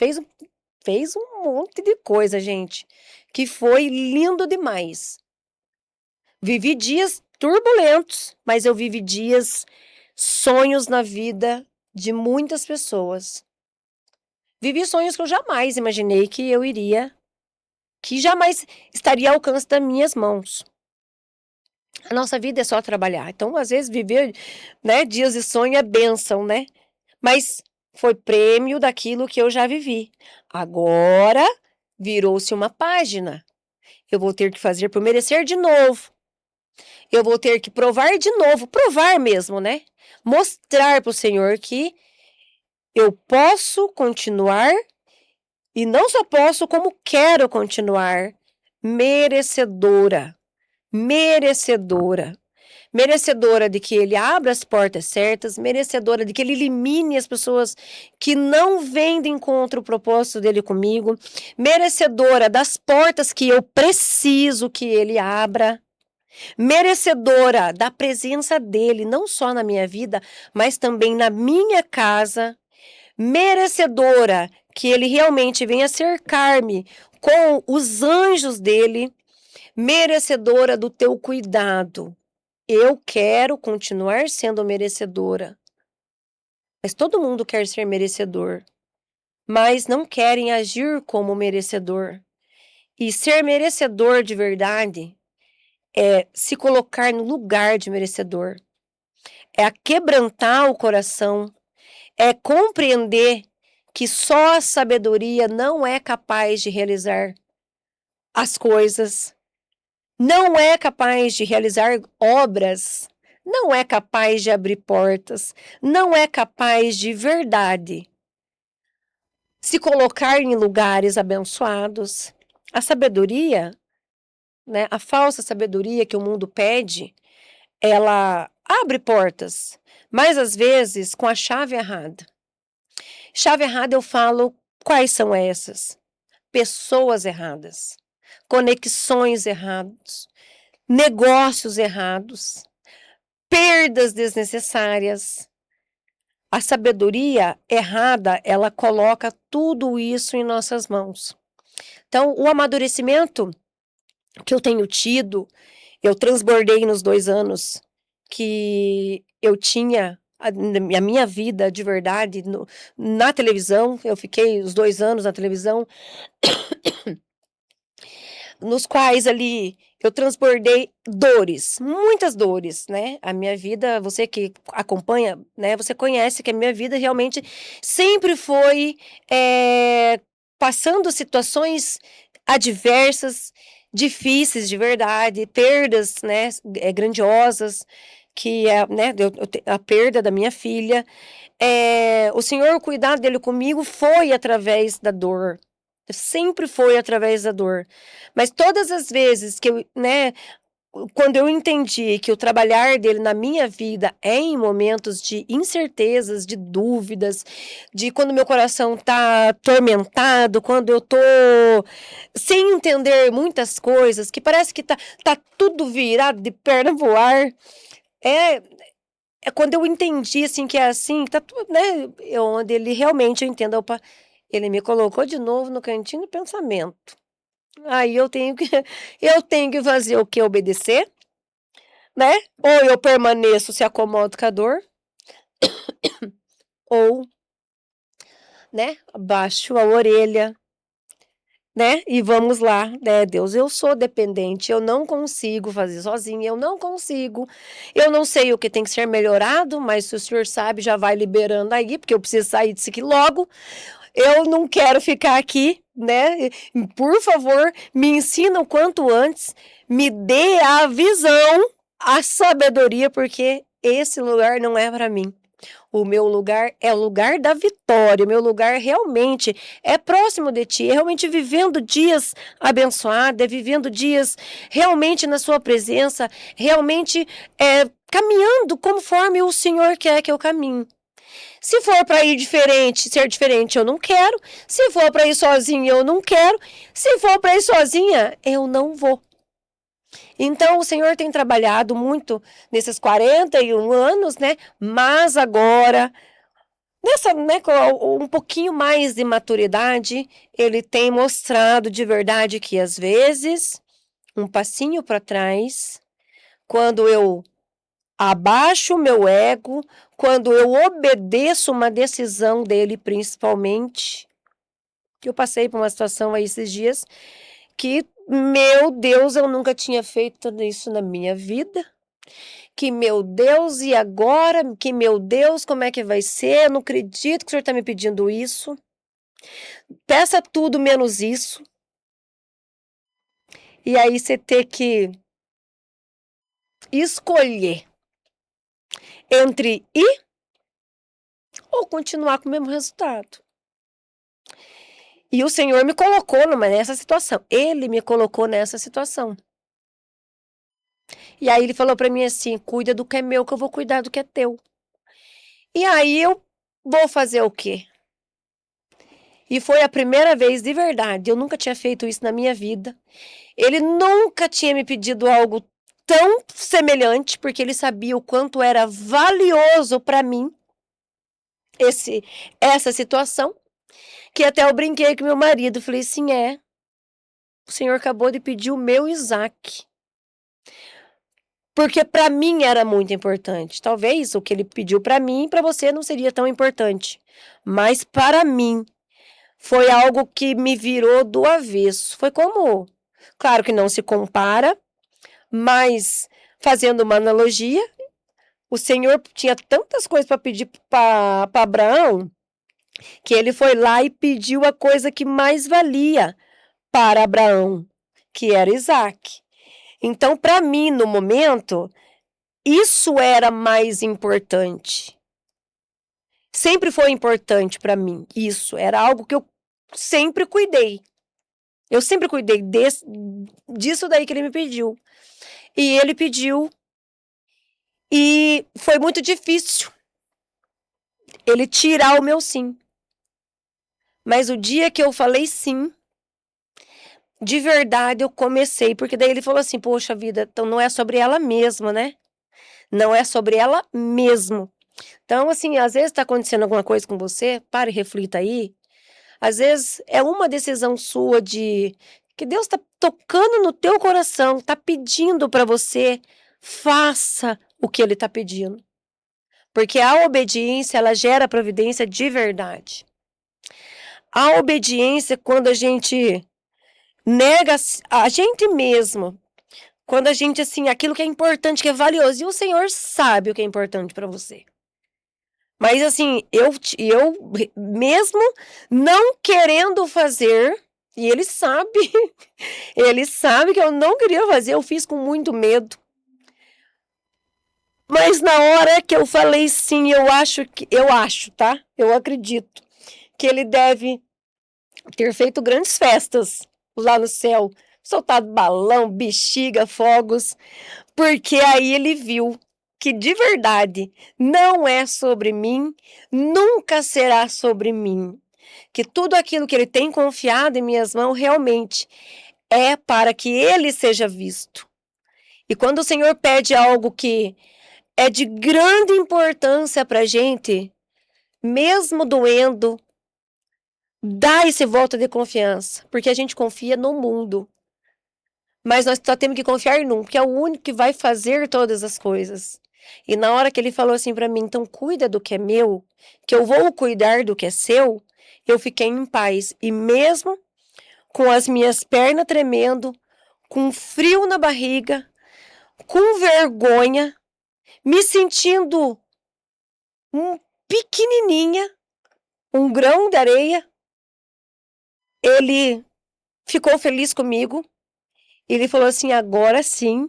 fez um monte de coisa, gente, que foi lindo demais. Vivi dias turbulentos, mas eu vivi sonhos na vida de muitas pessoas. Vivi sonhos que eu jamais imaginei que jamais estaria ao alcance das minhas mãos. A nossa vida é só trabalhar. Então, às vezes, viver, né, dias de sonho é bênção, né? Mas foi prêmio daquilo que eu já vivi. Agora, virou-se uma página. Eu vou ter que fazer por merecer de novo. Eu vou ter que provar de novo. Provar mesmo, né? Mostrar para o Senhor que eu posso continuar e não só posso, como quero continuar merecedora. Merecedora. Merecedora de que Ele abra as portas certas, merecedora de que Ele elimine as pessoas que não vêm de encontro o propósito dEle comigo, merecedora das portas que eu preciso que Ele abra, merecedora da presença dEle, não só na minha vida, mas também na minha casa, merecedora que Ele realmente venha cercar-me com os anjos dEle, merecedora do teu cuidado. Eu quero continuar sendo merecedora. Mas todo mundo quer ser merecedor. Mas não querem agir como merecedor. E ser merecedor de verdade é se colocar no lugar de merecedor. É aquebrantar o coração. É compreender que só a sabedoria não é capaz de realizar as coisas. Não é capaz de realizar obras, não é capaz de abrir portas, não é capaz de verdade se colocar em lugares abençoados. A sabedoria, né, a falsa sabedoria que o mundo pede, ela abre portas, mas às vezes com a chave errada. Chave errada eu falo quais são essas? Pessoas erradas, conexões erradas, negócios errados, perdas desnecessárias. A sabedoria errada, ela coloca tudo isso em nossas mãos. Então, o amadurecimento que eu tenho tido, eu transbordei nos 2 anos que eu tinha a minha vida de verdade na televisão. Eu fiquei os 2 anos na televisão, nos quais ali eu transbordei dores, muitas dores, né? A minha vida, você que acompanha, né? Você conhece que a minha vida realmente sempre foi passando situações adversas, difíceis de verdade, perdas, né? Grandiosas, que é, né? A perda da minha filha. O Senhor, o cuidado dele comigo foi através da dor. Sempre foi através da dor. Mas todas as vezes que eu, né, quando eu entendi que o trabalhar dele na minha vida é em momentos de incertezas, de dúvidas, de quando meu coração tá atormentado, quando eu tô sem entender muitas coisas, que parece que tá tudo virado de perna pro ar, é quando eu entendi, assim, que é assim, tá tudo, né, onde ele realmente eu entendo, opa, ele me colocou de novo no cantinho do pensamento. Aí eu tenho que eu tenho que fazer o quê? Obedecer, né? Ou eu permaneço, se acomodo com a dor, ou, né, abaixo a orelha, né? E vamos lá, né, Deus, eu sou dependente, eu não consigo fazer sozinha, eu não consigo. Eu não sei o que tem que ser melhorado, mas se o senhor sabe, já vai liberando aí, porque eu preciso sair disso aqui logo. Eu não quero ficar aqui, né? Por favor, me ensina o quanto antes, me dê a visão, a sabedoria, porque esse lugar não é para mim. O meu lugar é o lugar da vitória, o meu lugar realmente é próximo de ti, é realmente vivendo dias abençoados, é vivendo dias realmente na sua presença, realmente caminhando conforme o Senhor quer que eu caminhe. Se for para ir diferente, ser diferente, eu não quero. Se for para ir sozinha, eu não quero. Se for para ir sozinha, eu não vou. Então, o Senhor tem trabalhado muito nesses 41 anos, né? Mas agora, nessa, né, com um pouquinho mais de maturidade, ele tem mostrado de verdade que às vezes um passinho para trás, quando eu abaixo o meu ego, quando eu obedeço uma decisão dele, principalmente, que eu passei por uma situação aí esses dias, que, meu Deus, eu nunca tinha feito isso na minha vida. Que meu Deus, e agora? Que meu Deus, como é que vai ser? Eu não acredito que o senhor está me pedindo isso. Peça tudo menos isso. E aí você ter que escolher entre ir ou continuar com o mesmo resultado. E o Senhor me colocou nessa situação. Ele me colocou nessa situação. E aí ele falou para mim assim: cuida do que é meu, que eu vou cuidar do que é teu. E aí eu vou fazer o quê? E foi a primeira vez, de verdade, eu nunca tinha feito isso na minha vida. Ele nunca tinha me pedido algo tão semelhante, porque ele sabia o quanto era valioso para mim essa situação, que até eu brinquei com meu marido, falei assim, o Senhor acabou de pedir o meu Isaac. Porque para mim era muito importante. Talvez o que ele pediu para mim, para você não seria tão importante. Mas para mim, foi algo que me virou do avesso. Foi como, claro que não se compara, mas fazendo uma analogia, o Senhor tinha tantas coisas para pedir para Abraão, que ele foi lá e pediu a coisa que mais valia para Abraão, que era Isaac. Então, para mim, no momento, isso era mais importante. Sempre foi importante para mim, isso. Era algo que eu sempre cuidei. Eu sempre cuidei disso daí que ele me pediu. E ele pediu. E foi muito difícil ele tirar o meu sim. Mas o dia que eu falei sim, de verdade eu comecei. Porque daí ele falou assim, poxa vida, então não é sobre ela mesma, né? Não é sobre ela mesmo. Então, assim, às vezes tá acontecendo alguma coisa com você, pare e reflita aí. Às vezes é uma decisão sua que Deus tá tocando no teu coração, tá pedindo para você, faça o que ele tá pedindo. Porque a obediência, ela gera providência de verdade. A obediência, quando a gente nega a gente mesmo, quando a gente, assim, aquilo que é importante, que é valioso, e o Senhor sabe o que é importante para você. Mas, assim, eu mesmo não querendo fazer, e ele sabe, ele sabe que eu não queria fazer, eu fiz com muito medo. Mas na hora que eu falei sim, eu acho, tá? Eu acredito que ele deve ter feito grandes festas lá no céu, soltado balão, bexiga, fogos, porque aí ele viu que de verdade não é sobre mim, nunca será sobre mim, que tudo aquilo que ele tem confiado em minhas mãos realmente é para que ele seja visto. E quando o Senhor pede algo que é de grande importância para a gente, mesmo doendo, dá esse voto de confiança, porque a gente confia no mundo. Mas nós só temos que confiar num, que é o único que vai fazer todas as coisas. E na hora que ele falou assim para mim, então cuida do que é meu, que eu vou cuidar do que é seu, eu fiquei em paz. E mesmo com as minhas pernas tremendo, com frio na barriga, com vergonha, me sentindo pequenininha, um grão de areia, ele ficou feliz comigo. Ele falou assim, agora sim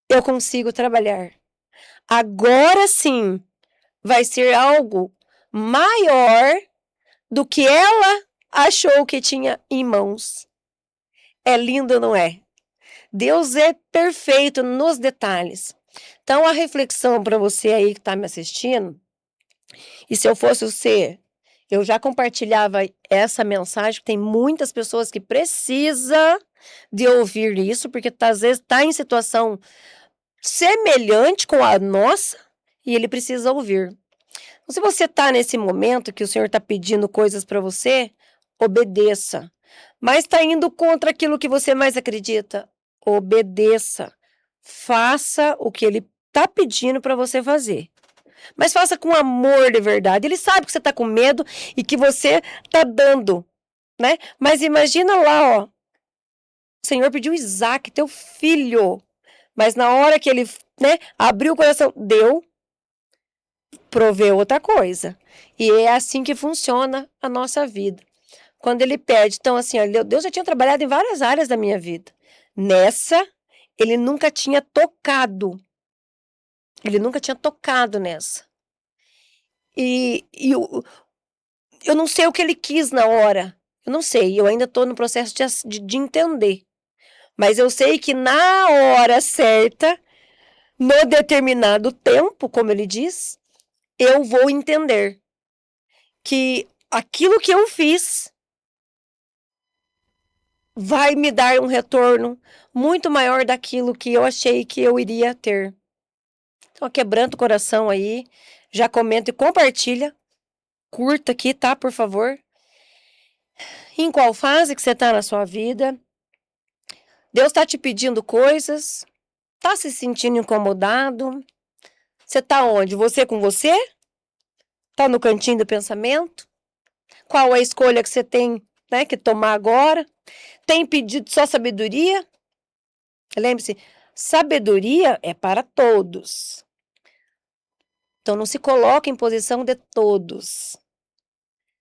eu consigo trabalhar. Agora sim vai ser algo maior do que ela achou que tinha em mãos. É lindo, não é? Deus é perfeito nos detalhes. Então, a reflexão para você aí que está me assistindo, e se eu fosse você, eu já compartilhava essa mensagem, tem muitas pessoas que precisam de ouvir isso, porque às vezes está em situação semelhante com a nossa, e ele precisa ouvir. Se você está nesse momento que o Senhor está pedindo coisas para você, obedeça. Mas está indo contra aquilo que você mais acredita, obedeça. Faça o que Ele está pedindo para você fazer. Mas faça com amor de verdade. Ele sabe que você está com medo e que você está dando, né? Mas imagina lá, ó. O Senhor pediu Isaac, teu filho. Mas na hora que ele, né, abriu o coração, deu, proveu outra coisa. E é assim que funciona a nossa vida. Quando ele pede, então assim, ó, Deus já tinha trabalhado em várias áreas da minha vida. Nessa, ele nunca tinha tocado. Ele nunca tinha tocado nessa. E eu não sei o que ele quis na hora. Eu não sei, eu ainda estou no processo de entender. Mas eu sei que na hora certa, no determinado tempo, como ele diz, eu vou entender que aquilo que eu fiz vai me dar um retorno muito maior daquilo que eu achei que eu iria ter. Então, quebrando o coração aí, já comenta e compartilha. Curta aqui, tá? Por favor. Em qual fase que você tá na sua vida? Deus tá te pedindo coisas? Tá se sentindo incomodado? Você tá onde? Você com você? Tá no cantinho do pensamento? Qual é a escolha que você tem, né, que tomar agora? Tem pedido só sabedoria? Lembre-se, sabedoria é para todos. Então não se coloque em posição de todos.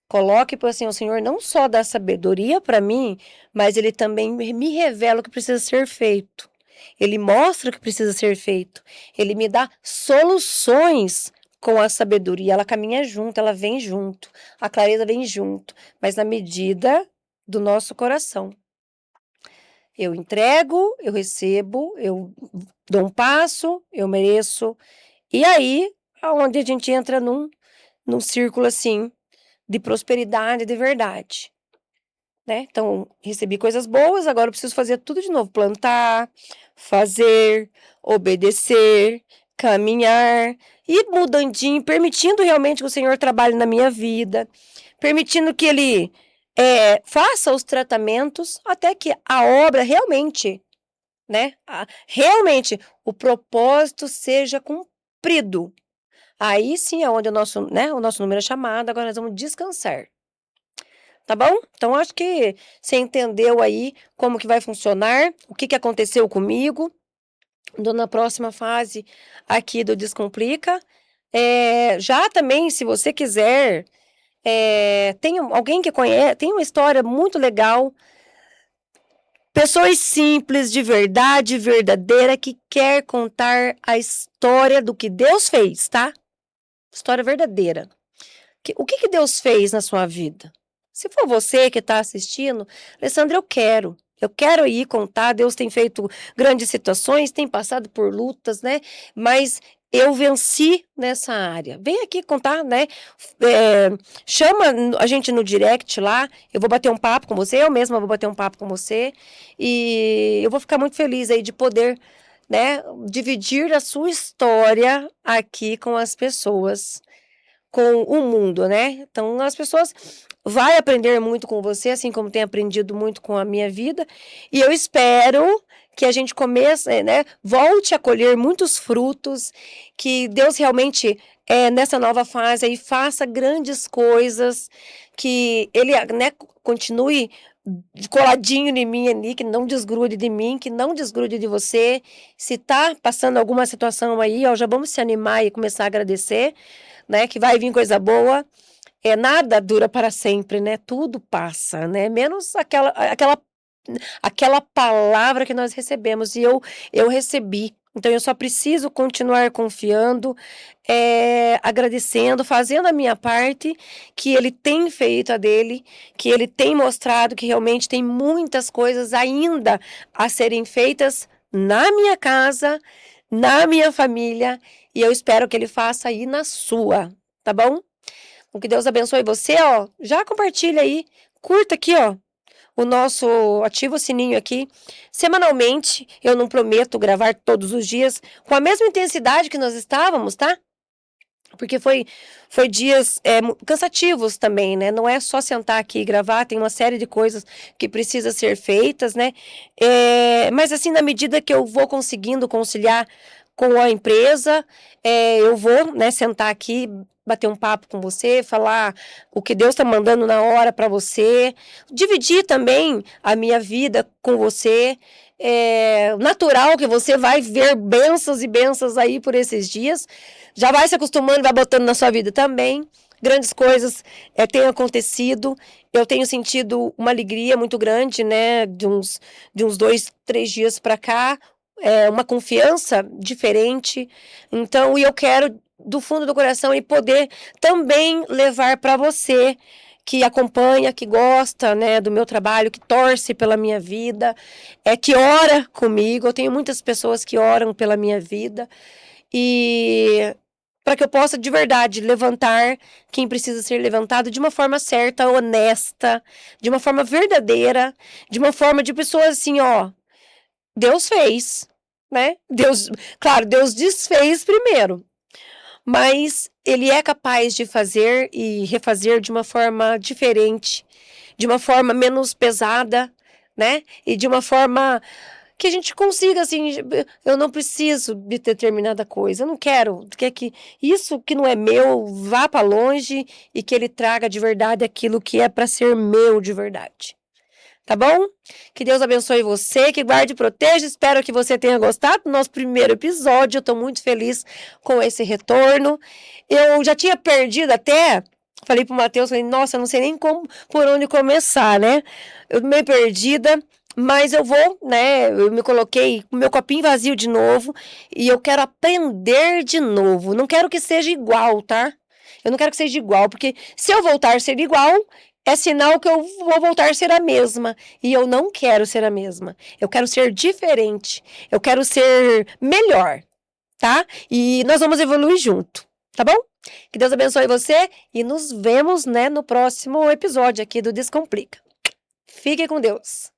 Coloque, por assim, o Senhor não só dá sabedoria para mim, mas Ele também me revela o que precisa ser feito. Ele mostra o que precisa ser feito. Ele me dá soluções com a sabedoria. Ela caminha junto, ela vem junto. A clareza vem junto, mas na medida do nosso coração. Eu entrego, eu recebo, eu dou um passo, eu mereço. E aí, aonde a gente entra num círculo assim, de prosperidade de verdade, né? Então, recebi coisas boas, agora eu preciso fazer tudo de novo. Plantar, fazer, obedecer, caminhar, ir mudandinho, permitindo realmente que o Senhor trabalhe na minha vida, permitindo que Ele faça os tratamentos até que a obra realmente, né? Realmente o propósito seja cumprido. Aí sim é onde o nosso número é chamado, agora nós vamos descansar. Tá bom? Então, acho que você entendeu aí como que vai funcionar, o que aconteceu comigo. Na próxima fase aqui do Descomplica. Já também, se você quiser, tem alguém que conhece, tem uma história muito legal. Pessoas simples, de verdade, verdadeira, que quer contar a história do que Deus fez, tá? História verdadeira. O que Deus fez na sua vida? Se for você que está assistindo, Alessandra, eu quero ir contar. Deus tem feito grandes situações, tem passado por lutas, né? Mas eu venci nessa área. Vem aqui contar, né? Chama a gente no direct lá, eu vou bater um papo com você, eu mesma vou bater um papo com você, e eu vou ficar muito feliz aí de poder, né, dividir a sua história aqui com as pessoas, com o mundo, né? Então, as pessoas vai aprender muito com você, assim como tem aprendido muito com a minha vida. E eu espero que a gente comece, né? Volte a colher muitos frutos, que Deus realmente, nessa nova fase aí, faça grandes coisas, que Ele, né, continue coladinho em mim ali, que não desgrude de mim, que não desgrude de você. Se tá passando alguma situação aí, ó, já vamos se animar e começar a agradecer, né, que vai vir coisa boa. Nada dura para sempre, né? Tudo passa, né? Menos aquela palavra que nós recebemos. E eu recebi. Então, eu só preciso continuar confiando, agradecendo, fazendo a minha parte, que Ele tem feito a dele, que Ele tem mostrado que realmente tem muitas coisas ainda a serem feitas na minha casa, na minha família, e eu espero que Ele faça aí na sua, tá bom? Que Deus abençoe você, ó. Já compartilha aí, curta aqui, ó, ativa o sininho aqui. Semanalmente, eu não prometo gravar todos os dias com a mesma intensidade que nós estávamos, tá? Porque foi dias cansativos também, né? Não é só sentar aqui e gravar, tem uma série de coisas que precisa ser feitas, né? Mas assim, na medida que eu vou conseguindo conciliar com a empresa, eu vou, né, sentar aqui, bater um papo com você, falar o que Deus está mandando na hora para você, dividir também a minha vida com você. É natural que você vai ver bênçãos e bênçãos aí por esses dias. Já vai se acostumando, vai botando na sua vida também. Grandes coisas têm acontecido. Eu tenho sentido uma alegria muito grande, né? De uns 2, 3 dias para cá. Uma confiança diferente. Então, e eu quero, do fundo do coração, e poder também levar para você que acompanha, que gosta, né, do meu trabalho, que torce pela minha vida, que ora comigo. Eu tenho muitas pessoas que oram pela minha vida. E para que eu possa, de verdade, levantar quem precisa ser levantado de uma forma certa, honesta, de uma forma verdadeira, de uma forma de pessoas assim, ó, Deus fez, né? Deus desfez primeiro, mas Ele é capaz de fazer e refazer de uma forma diferente, de uma forma menos pesada, né? E de uma forma que a gente consiga, assim, eu não preciso de determinada coisa, eu não quero, que isso que não é meu vá para longe e que Ele traga de verdade aquilo que é para ser meu de verdade. Tá bom? Que Deus abençoe você, que guarde e proteja. Espero que você tenha gostado do nosso primeiro episódio. Eu tô muito feliz com esse retorno. Eu já tinha perdido até, falei pro Matheus, falei, nossa, eu não sei nem por onde começar, né? Eu meio perdida, mas eu vou, né? Eu me coloquei com meu copinho vazio de novo e eu quero aprender de novo. Não quero que seja igual, tá? Eu não quero que seja igual, porque se eu voltar a ser igual, é sinal que eu vou voltar a ser a mesma. E eu não quero ser a mesma. Eu quero ser diferente. Eu quero ser melhor, tá? E nós vamos evoluir junto, tá bom? Que Deus abençoe você e nos vemos, né, no próximo episódio aqui do Descomplica. Fique com Deus.